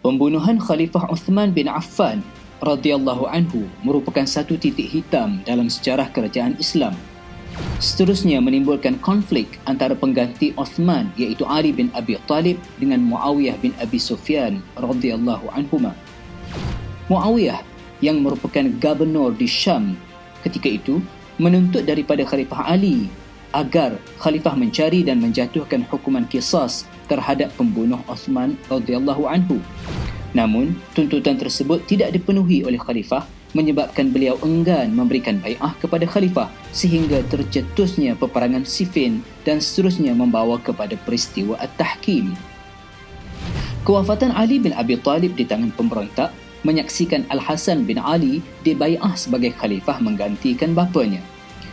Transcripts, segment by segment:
Pembunuhan Khalifah Uthman bin Affan radhiyallahu anhu merupakan satu titik hitam dalam sejarah kerajaan Islam. Seterusnya menimbulkan konflik antara pengganti Uthman iaitu Ali bin Abi Talib dengan Muawiyah bin Abi Sufyan radhiyallahu anhuma. Muawiyah yang merupakan gubernur di Syam ketika itu menuntut daripada Khalifah Ali agar khalifah mencari dan menjatuhkan hukuman qisas terhadap pembunuh Uthman radhiyallahu anhu. Namun, tuntutan tersebut tidak dipenuhi oleh khalifah menyebabkan beliau enggan memberikan bai'ah kepada khalifah sehingga tercetusnya peperangan Siffin dan seterusnya membawa kepada peristiwa At-Tahkim. Kewafatan Ali bin Abi Talib di tangan pemberontak menyaksikan Al-Hasan bin Ali dibai'ah sebagai khalifah menggantikan bapanya.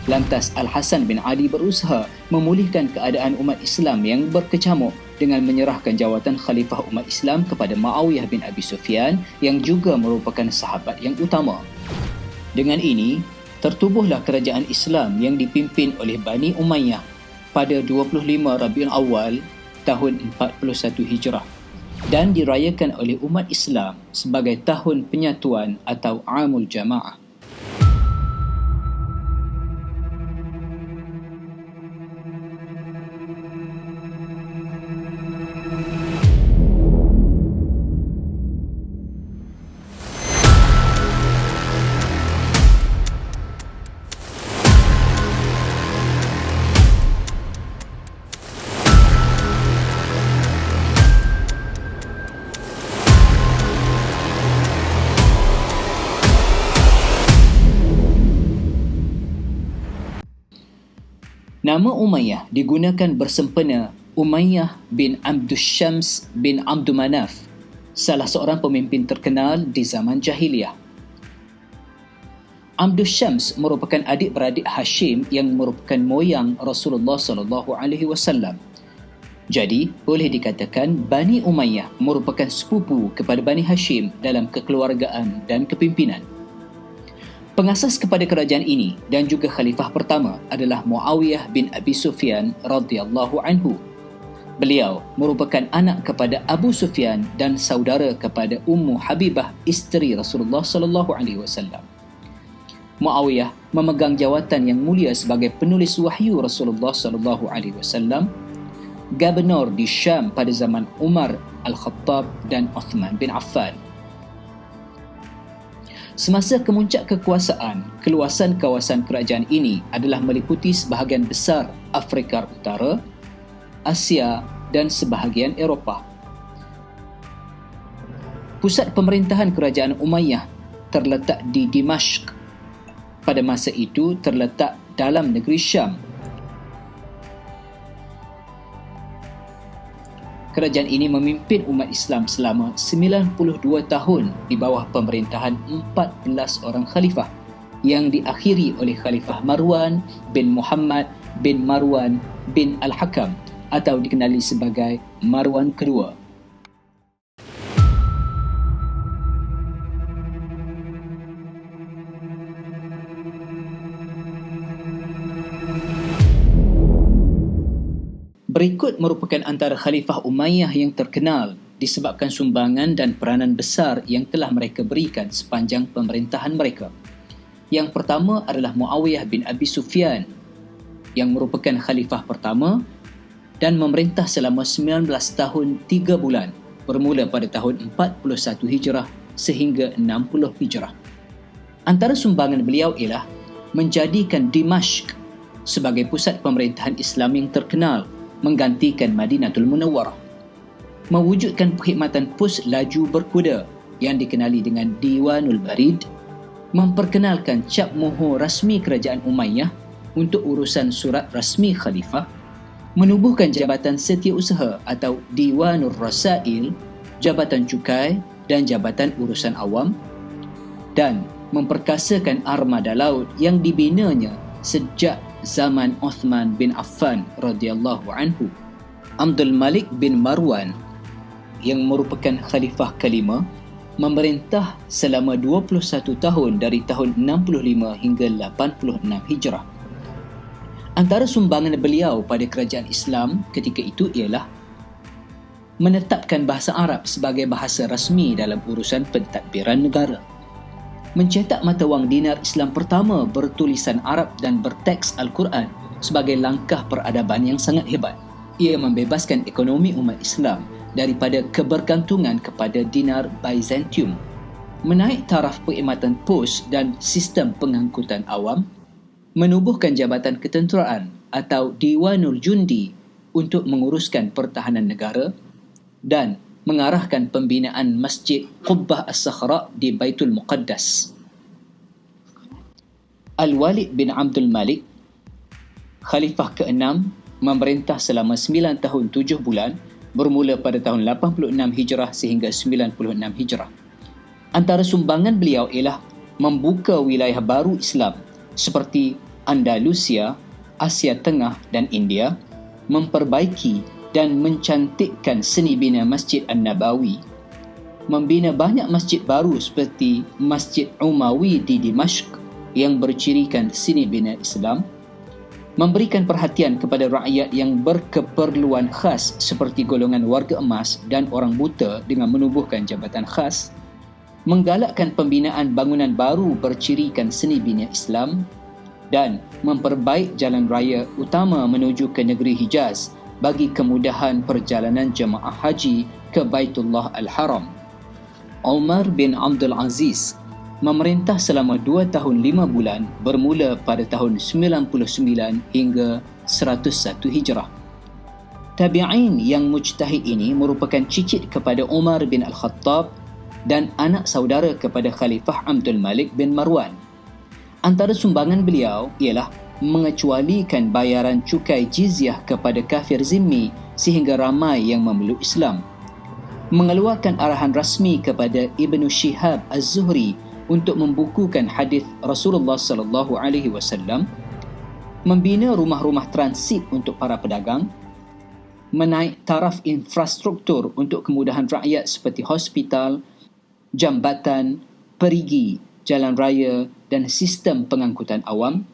Lantas Al-Hasan bin Ali berusaha memulihkan keadaan umat Islam yang berkecamuk dengan menyerahkan jawatan khalifah umat Islam kepada Muawiyah bin Abi Sufyan yang juga merupakan sahabat yang utama. Dengan ini, tertubuhlah kerajaan Islam yang dipimpin oleh Bani Umayyah pada 25 Rabiul Awal tahun 41 Hijrah dan dirayakan oleh umat Islam sebagai tahun penyatuan atau Amul Jamaah. Nama Umayyah digunakan bersempena Umayyah bin Abdus Syams bin Abdul Manaf, salah seorang pemimpin terkenal di zaman jahiliyah. Abdus Syams merupakan adik-beradik Hashim yang merupakan moyang Rasulullah SAW. Jadi, boleh dikatakan Bani Umayyah merupakan sepupu kepada Bani Hashim dalam kekeluargaan dan kepimpinan. Pengasas kepada kerajaan ini dan juga khalifah pertama adalah Muawiyah bin Abi Sufyan radhiyallahu anhu. Beliau merupakan anak kepada Abu Sufyan dan saudara kepada Ummu Habibah isteri Rasulullah sallallahu alaihi wasallam. Muawiyah memegang jawatan yang mulia sebagai penulis wahyu Rasulullah sallallahu alaihi wasallam, gubernur di Syam pada zaman Umar Al-Khattab dan Uthman bin Affan. Semasa kemuncak kekuasaan, keluasan kawasan kerajaan ini adalah meliputi sebahagian besar Afrika Utara, Asia dan sebahagian Eropah. Pusat pemerintahan kerajaan Umayyah terletak di Dimashq. Pada masa itu terletak dalam negeri Syam. Kerajaan ini memimpin umat Islam selama 92 tahun di bawah pemerintahan 14 orang khalifah yang diakhiri oleh Khalifah Marwan bin Muhammad bin Marwan bin Al-Hakam atau dikenali sebagai Marwan kedua. Berikut merupakan antara Khalifah Umayyah yang terkenal disebabkan sumbangan dan peranan besar yang telah mereka berikan sepanjang pemerintahan mereka. Yang pertama adalah Muawiyah bin Abi Sufyan yang merupakan Khalifah pertama dan memerintah selama 19 tahun 3 bulan bermula pada tahun 41 Hijrah sehingga 60 Hijrah. Antara sumbangan beliau ialah menjadikan Dimashq sebagai pusat pemerintahan Islam yang terkenal, menggantikan Madinatul Munawwarah, mewujudkan perkhidmatan pos laju berkuda yang dikenali dengan Diwanul Barid, memperkenalkan cap mohon rasmi kerajaan Umayyah untuk urusan surat rasmi khalifah, menubuhkan jabatan setiausaha atau Diwanul Rasail, jabatan cukai dan jabatan urusan awam, dan memperkasakan armada laut yang dibinanya sejak zaman Uthman bin Affan radhiyallahu anhu. Abdul Malik bin Marwan yang merupakan khalifah kelima memerintah selama 21 tahun dari tahun 65 hingga 86 Hijrah. Antara sumbangan beliau pada kerajaan Islam ketika itu ialah menetapkan bahasa Arab sebagai bahasa rasmi dalam urusan pentadbiran negara, mencetak mata wang dinar Islam pertama bertulisan Arab dan berteks Al-Quran sebagai langkah peradaban yang sangat hebat. Ia membebaskan ekonomi umat Islam daripada kebergantungan kepada dinar Byzantium, menaik taraf perkhidmatan pos dan sistem pengangkutan awam, menubuhkan Jabatan Ketenteraan atau Diwanul Jundi untuk menguruskan pertahanan negara dan mengarahkan pembinaan Masjid Qubbah As-Sakhra di Baitul Muqaddas. Al-Walid bin Abdul Malik, Khalifah ke-6, memerintah selama 9 tahun 7 bulan bermula pada tahun 86 Hijrah sehingga 96 Hijrah. Antara sumbangan beliau ialah membuka wilayah baru Islam seperti Andalusia, Asia Tengah dan India, memperbaiki dan mencantikkan seni bina Masjid An-Nabawi, membina banyak masjid baru seperti Masjid Umawi di Dimashq yang bercirikan seni bina Islam, memberikan perhatian kepada rakyat yang berkeperluan khas seperti golongan warga emas dan orang buta dengan menubuhkan jabatan khas, menggalakkan pembinaan bangunan baru bercirikan seni bina Islam dan memperbaik jalan raya utama menuju ke negeri Hijaz bagi kemudahan perjalanan jemaah haji ke Baitullah Al-Haram. Umar bin Abdul Aziz memerintah selama 2 tahun 5 bulan bermula pada tahun 99 hingga 101 Hijrah. Tabi'in yang mujtahid ini merupakan cicit kepada Umar bin Al-Khattab dan anak saudara kepada Khalifah Abdul Malik bin Marwan. Antara sumbangan beliau ialah mengecualikan bayaran cukai jizyah kepada kafir zimmi sehingga ramai yang memeluk Islam, mengeluarkan arahan rasmi kepada Ibnu Shihab Az-Zuhri untuk membukukan hadis Rasulullah sallallahu alaihi wasallam, membina rumah-rumah transit untuk para pedagang, menaik taraf infrastruktur untuk kemudahan rakyat seperti hospital, jambatan, perigi, jalan raya dan sistem pengangkutan awam,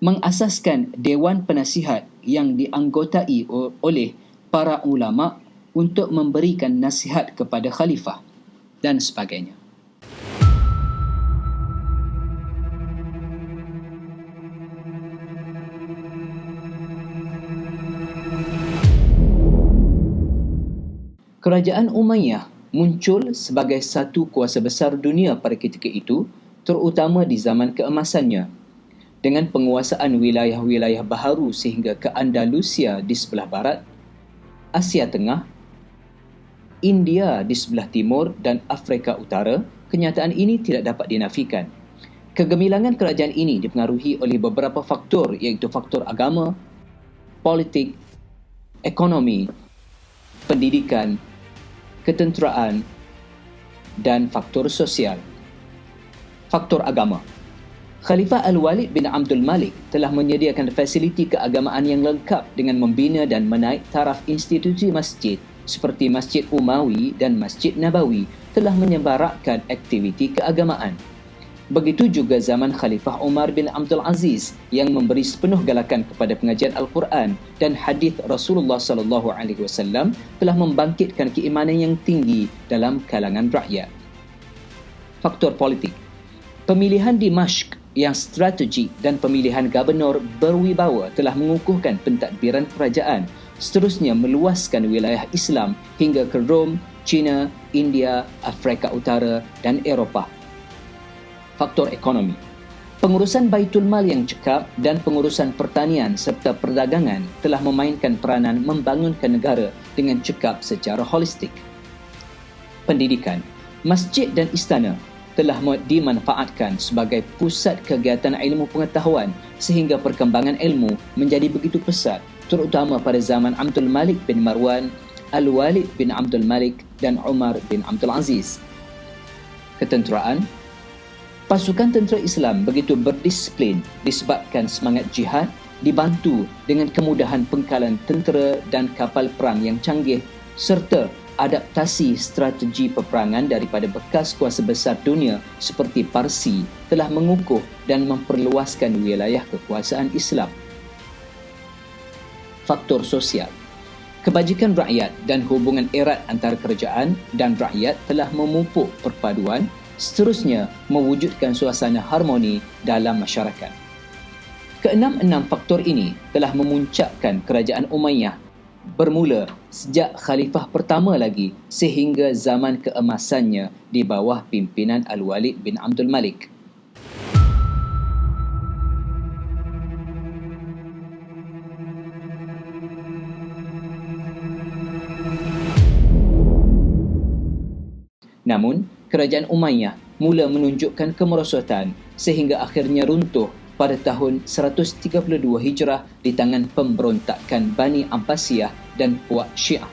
mengasaskan Dewan Penasihat yang dianggotai oleh para ulama untuk memberikan nasihat kepada khalifah dan sebagainya. Kerajaan Umayyah muncul sebagai satu kuasa besar dunia pada ketika itu, terutama di zaman keemasannya, dengan penguasaan wilayah-wilayah baharu sehingga ke Andalusia di sebelah barat, Asia Tengah, India di sebelah timur dan Afrika Utara. Kenyataan ini tidak dapat dinafikan. Kegemilangan kerajaan ini dipengaruhi oleh beberapa faktor, iaitu faktor agama, politik, ekonomi, pendidikan, ketenteraan dan faktor sosial. Faktor agama. Khalifah Al-Walid bin Abdul Malik telah menyediakan fasiliti keagamaan yang lengkap dengan membina dan menaik taraf institusi masjid seperti Masjid Umawi dan Masjid Nabawi, telah menyebarakkan aktiviti keagamaan. Begitu juga zaman Khalifah Umar bin Abdul Aziz yang memberi sepenuh galakan kepada pengajian Al-Quran dan hadis Rasulullah sallallahu alaihi wasallam telah membangkitkan keimanan yang tinggi dalam kalangan rakyat. Faktor politik. Pemilihan Dimashq yang strategik dan pemilihan gubernur berwibawa telah mengukuhkan pentadbiran kerajaan, seterusnya meluaskan wilayah Islam hingga ke Rom, China, India, Afrika Utara dan Eropah. Faktor ekonomi. Pengurusan Baitul Mal yang cekap dan pengurusan pertanian serta perdagangan telah memainkan peranan membangunkan negara dengan cekap secara holistik. Pendidikan. Masjid dan istana telah dimanfaatkan sebagai pusat kegiatan ilmu pengetahuan sehingga perkembangan ilmu menjadi begitu pesat, terutama pada zaman Abdul Malik bin Marwan, Al-Walid bin Abdul Malik dan Umar bin Abdul Aziz. Ketenteraan. Pasukan tentera Islam begitu berdisiplin disebabkan semangat jihad dibantu dengan kemudahan pengkalan tentera dan kapal perang yang canggih serta adaptasi strategi peperangan daripada bekas kuasa besar dunia seperti Parsi telah mengukuh dan memperluaskan wilayah kekuasaan Islam. Faktor sosial. Kebajikan rakyat dan hubungan erat antara kerajaan dan rakyat telah memupuk perpaduan, seterusnya mewujudkan suasana harmoni dalam masyarakat. Keenam-enam faktor ini telah memuncakkan kerajaan Umayyah bermula sejak khalifah pertama lagi sehingga zaman keemasannya di bawah pimpinan Al-Walid bin Abdul Malik. Namun, kerajaan Umayyah mula menunjukkan kemerosotan sehingga akhirnya runtuh pada tahun 132 Hijrah di tangan pemberontakan Bani Abbasiyah dan puak Syiah.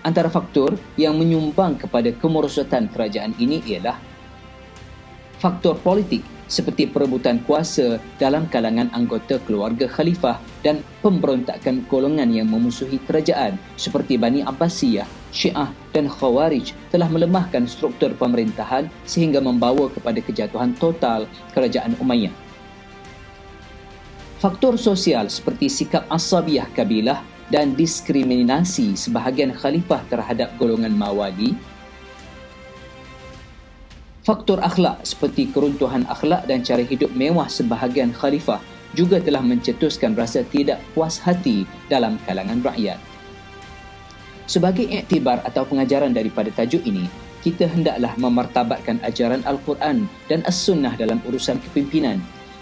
Antara faktor yang menyumbang kepada kemerosotan kerajaan ini ialah faktor politik seperti perebutan kuasa dalam kalangan anggota keluarga khalifah dan pemberontakan golongan yang memusuhi kerajaan seperti Bani Abbasiyah, Syiah dan Khawarij telah melemahkan struktur pemerintahan sehingga membawa kepada kejatuhan total kerajaan Umayyah. Faktor sosial seperti sikap asabiyah kabilah dan diskriminasi sebahagian khalifah terhadap golongan Mawali. Faktor akhlak seperti keruntuhan akhlak dan cara hidup mewah sebahagian khalifah juga telah mencetuskan rasa tidak puas hati dalam kalangan rakyat. Sebagai iktibar atau pengajaran daripada tajuk ini, kita hendaklah memartabatkan ajaran Al-Quran dan As-Sunnah dalam urusan kepimpinan,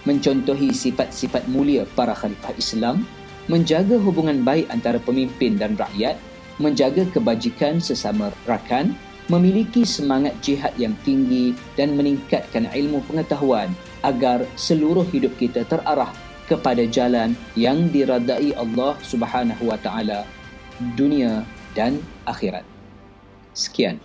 mencontohi sifat-sifat mulia para khalifah Islam, menjaga hubungan baik antara pemimpin dan rakyat, menjaga kebajikan sesama rakan, memiliki semangat jihad yang tinggi dan meningkatkan ilmu pengetahuan agar seluruh hidup kita terarah kepada jalan yang diradai Allah Subhanahu wa taala dunia dan akhirat. Sekian.